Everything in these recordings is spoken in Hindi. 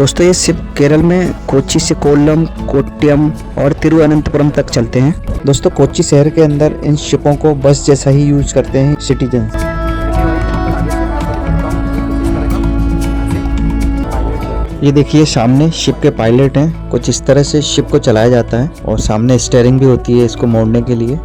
दोस्तों ये शिप केरल में कोच्चि से कोल्लम, कोट्टयम और तिरुवनंतपुरम तक चलते हैं। दोस्तों कोच्चि शहर के अंदर इन शिपों को बस जैसा ही यूज करते हैं सिटीजन। ये देखिए सामने शिप के पायलट हैं। कुछ इस तरह से शिप को चलाया जाता है और सामने स्टीयरिंग भी होती है इसको मोड़ने के लिए।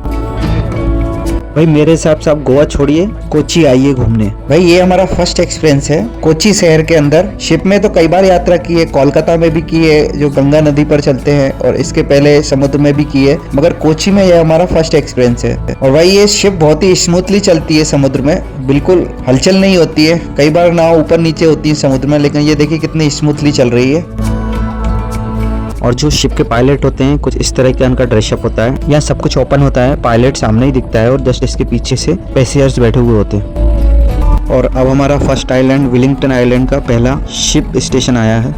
भाई मेरे हिसाब से आप गोवा छोड़िए, कोच्चि आइए घूमने। भाई ये हमारा फर्स्ट एक्सपीरियंस है कोच्चि शहर के अंदर। शिप में तो कई बार यात्रा की है, कोलकाता में भी की है जो गंगा नदी पर चलते हैं, और इसके पहले समुद्र में भी की है, मगर कोच्चि में यह हमारा फर्स्ट एक्सपीरियंस है। और भाई ये शिप बहुत ही स्मूथली चलती है समुद्र में, बिल्कुल हलचल नहीं होती है। कई बार नाव ऊपर नीचे होती है समुद्र में, लेकिन ये देखिए कितनी स्मूथली चल रही है। और जो शिप के पायलट होते हैं कुछ इस तरह का उनका ड्रेसअप होता है। यहाँ सब कुछ ओपन होता है, पायलट सामने ही दिखता है और जस्ट इसके पीछे से पैसेंजर्स बैठे हुए होते हैं। और अब हमारा फर्स्ट आइलैंड विलिंगटन आइलैंड का पहला शिप स्टेशन आया है।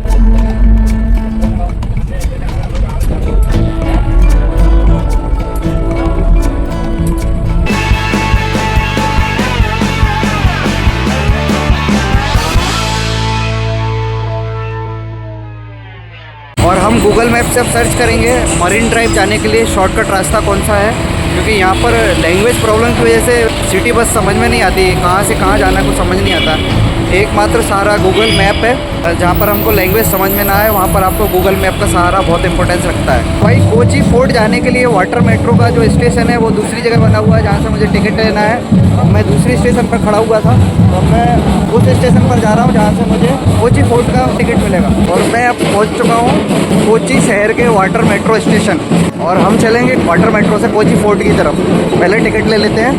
और हम गूगल मैप से अब सर्च करेंगे मरीन ड्राइव जाने के लिए शॉर्टकट रास्ता कौन सा है, क्योंकि यहाँ पर लैंग्वेज प्रॉब्लम की वजह से सिटी बस समझ में नहीं आती, कहाँ से कहाँ जाना कुछ समझ नहीं आता। एकमात्र सहारा गूगल मैप है, जहाँ पर हमको लैंग्वेज समझ में ना आए वहाँ पर आपको गूगल मैप का सहारा बहुत इंपॉर्टेंस रखता है। भाई कोच्चि फोर्ट जाने के लिए वाटर मेट्रो का जो स्टेशन है वो दूसरी जगह बना हुआ है जहाँ से मुझे टिकट लेना है। मैं दूसरी स्टेशन पर खड़ा हुआ था, तो मैं उस स्टेशन पर जा रहा हूँ जहाँ से मुझे कोच्चि फोर्ट का टिकट मिलेगा। और मैं अब पहुँच चुका हूँ कोच्चि शहर के वाटर मेट्रो स्टेशन, और हम चलेंगे वाटर मेट्रो से कोच्चि फोर्ट की तरफ। पहले टिकट ले लेते हैं।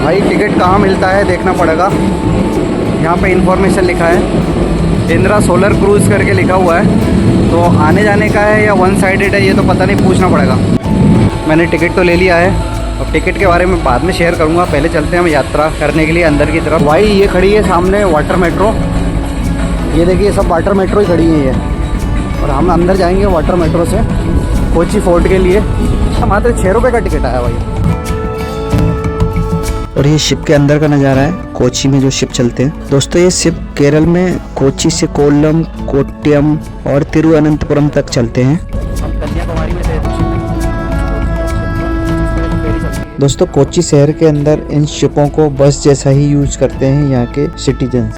भाई टिकट कहाँ मिलता है देखना पड़ेगा। यहाँ पे इन्फॉर्मेशन लिखा है, इंदिरा सोलर क्रूज़ करके लिखा हुआ है, तो आने जाने का है या वन साइडेड है ये तो पता नहीं, पूछना पड़ेगा। मैंने टिकट तो ले लिया है, और टिकट के बारे में बाद में शेयर करूँगा। पहले चलते हैं हम यात्रा करने के लिए अंदर की तरफ। भाई ये खड़ी है सामने वाटर मेट्रो, ये देखिए सब वाटर मेट्रो ही खड़ी है ये, और हम अंदर जाएंगे वाटर मेट्रो से कोच्चि फोर्ट के लिए। मात्र 6 रुपये का टिकट आया भाई। और ये शिप के अंदर का नज़ारा है कोच्चि में जो शिप चलते हैं। दोस्तों ये शिप केरल में कोच्चि से कोल्लम, कोट्टयम और तिरुवनंतपुरम तक चलते हैं। कन्याकुमारी में दोस्तों कोच्चि शहर के अंदर इन शिपों को बस जैसा ही यूज करते हैं यहाँ के सिटीजन।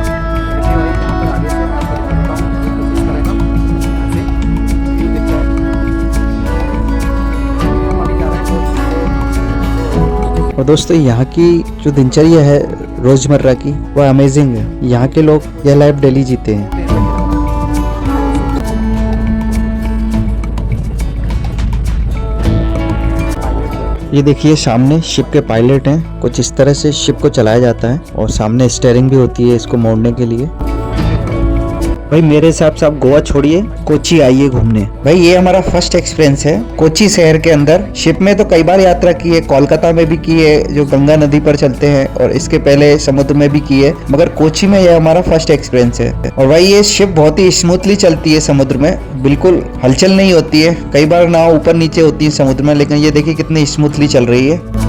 और दोस्तों यहाँ की जो दिनचर्या है रोजमर्रा की वह अमेजिंग है। यहाँ के लोग यह लाइफ डेली जीते हैं। ये देखिए सामने शिप के पायलट हैं। कुछ इस तरह से शिप को चलाया जाता है और सामने स्टीयरिंग भी होती है इसको मोड़ने के लिए। भाई मेरे हिसाब से आप गोवा छोड़िए, कोच्चि आइए घूमने। भाई ये हमारा फर्स्ट एक्सपीरियंस है कोच्चि शहर के अंदर। शिप में तो कई बार यात्रा की है, कोलकाता में भी की है जो गंगा नदी पर चलते हैं, और इसके पहले समुद्र में भी की है, मगर कोच्चि में यह हमारा फर्स्ट एक्सपीरियंस है। और भाई ये शिप बहुत ही स्मूथली चलती है समुद्र में, बिल्कुल हलचल नहीं होती है। कई बार नाव ऊपर नीचे होती है समुद्र में, लेकिन ये देखिए कितनी स्मूथली चल रही है।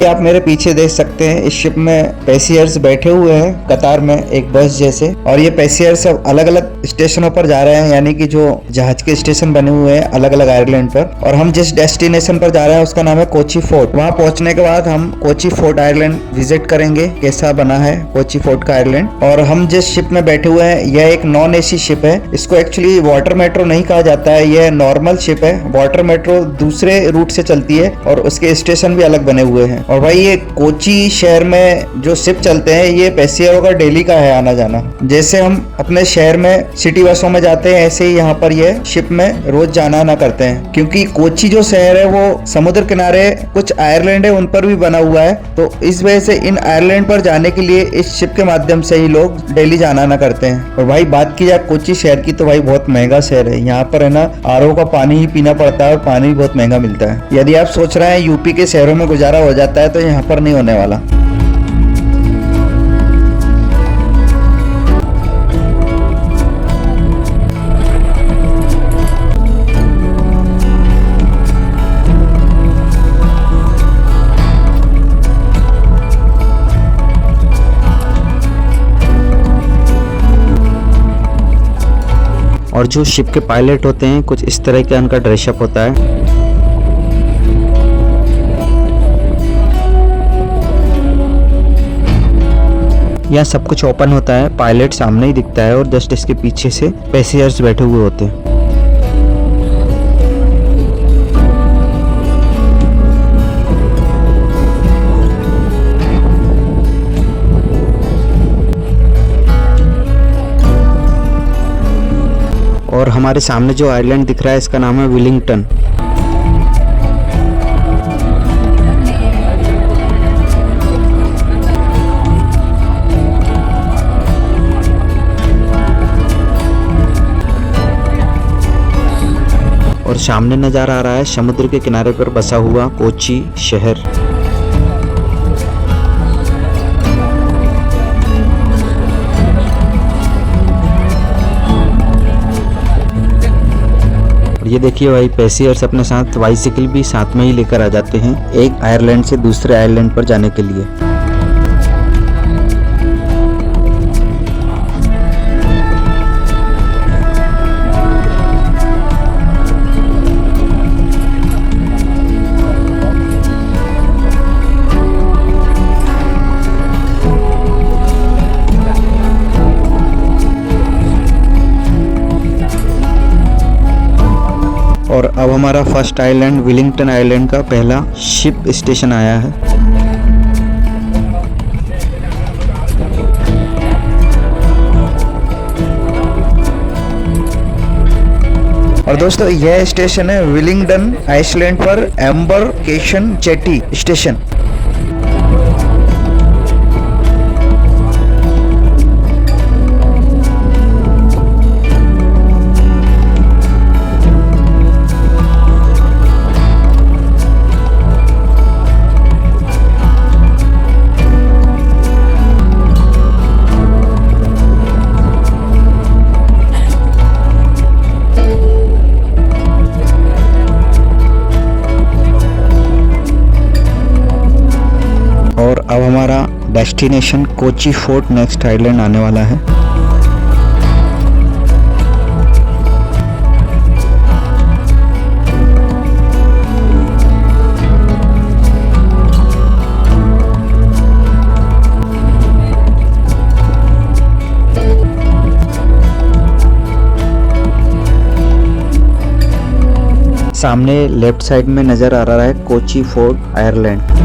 आप मेरे पीछे देख सकते हैं इस शिप में पैसेंजर्स बैठे हुए हैं कतार में एक बस जैसे, और ये पैसेंजर्स सब अलग अलग स्टेशनों पर जा रहे हैं, यानी कि जो जहाज के स्टेशन बने हुए हैं अलग अलग आइलैंड पर। और हम जिस डेस्टिनेशन पर जा रहे हैं उसका नाम है कोच्चि फोर्ट। वहां पहुंचने के बाद हम कोच्चि फोर्ट आइलैंड विजिट करेंगे, कैसा बना है कोच्चि फोर्ट का आइलैंड। और हम जिस शिप में बैठे हुए हैं यह एक नॉन एसी शिप है। इसको एक्चुअली वाटर मेट्रो नहीं कहा जाता है, यह नॉर्मल शिप है। वाटर मेट्रो दूसरे रूट से चलती है और उसके स्टेशन भी अलग बने हुए हैं। और और भाई ये कोची शहर में जो शिप चलते हैं ये पैसेंजरों का डेली का है आना जाना। जैसे हम अपने शहर में सिटी बसों में जाते हैं ऐसे ही यहाँ पर ये शिप में रोज जाना आना करते हैं। क्योंकि कोची जो शहर है वो समुद्र किनारे कुछ आयरलैंड है उन पर भी बना हुआ है, तो इस वजह से इन आयरलैंड पर जाने के लिए इस शिप के माध्यम से ही लोग डेली जाना आना करते हैं। और भाई बात की जाए कोची शहर की तो भाई बहुत महंगा शहर है। यहाँ पर है ना आरओ का पानी ही पीना पड़ता है और पानी भी बहुत महंगा मिलता है। यदि आप सोच रहे हैं यूपी के शहरों में गुजारा हो जाता है तो यहाँ पर नहीं होने वाला। और जो शिप के पायलट होते हैं कुछ इस तरह का उनका ड्रेसअप होता है। यहाँ सब कुछ ओपन होता है, पायलट सामने ही दिखता है और जस्ट इसके पीछे से पैसेंजर्स बैठे हुए होते हैं। और हमारे सामने जो आइलैंड दिख रहा है इसका नाम है विलिंगटन। और सामने नज़ारा आ रहा है समुद्र के किनारे पर बसा हुआ कोची शहर। ये देखिए भाई पैसेंजर्स अपने साथ बाइसिकल भी साथ में ही लेकर आ जाते हैं एक आयरलैंड से दूसरे आयरलैंड पर जाने के लिए। और अब हमारा फर्स्ट आइलैंड विलिंगटन आइलैंड का पहला शिप स्टेशन आया है। और दोस्तों यह स्टेशन है विलिंगडन आइसलैंड पर एम्बरकेशन जेटी स्टेशन। और अब हमारा destination Kochi fort next island आने वाला है। सामने लेफ्ट साइड में नजर आ रहा है कोची फोर्ट आयरलैंड।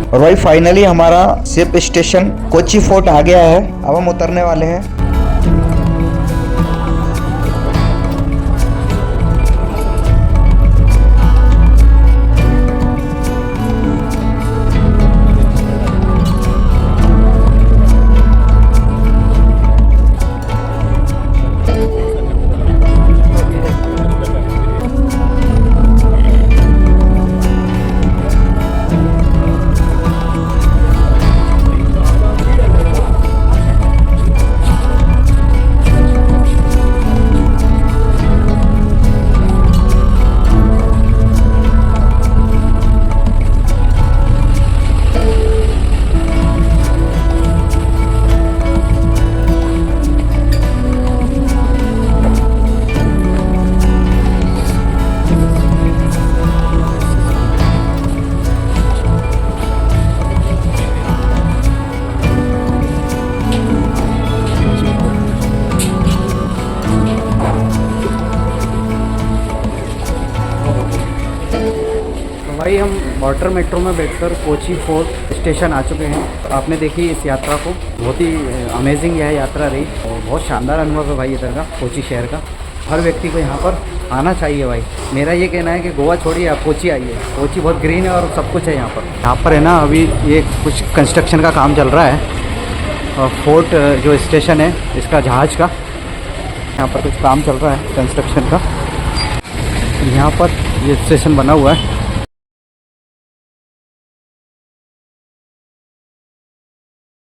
और भाई फाइनली हमारा शिप स्टेशन कोची फोर्ट आ गया है। अब हम उतरने वाले हैं। वाटर मेट्रो में बैठकर कोची फोर्ट स्टेशन आ चुके हैं। आपने देखी इस यात्रा को, बहुत ही अमेजिंग यह यात्रा रही और बहुत शानदार अनुभव है भाई इधर का, कोची शहर का। हर व्यक्ति को यहाँ पर आना चाहिए भाई। मेरा ये कहना है कि गोवा छोड़िए, आप कोची आइए। कोची बहुत ग्रीन है और सब कुछ है यहाँ पर। यहाँ पर है ना, अभी ये कुछ कंस्ट्रक्शन का काम चल रहा है और फोर्ट जो स्टेशन है इसका जहाज़ का, यहाँ पर कुछ काम चल रहा है कंस्ट्रक्शन का। यहाँ पर ये स्टेशन बना हुआ है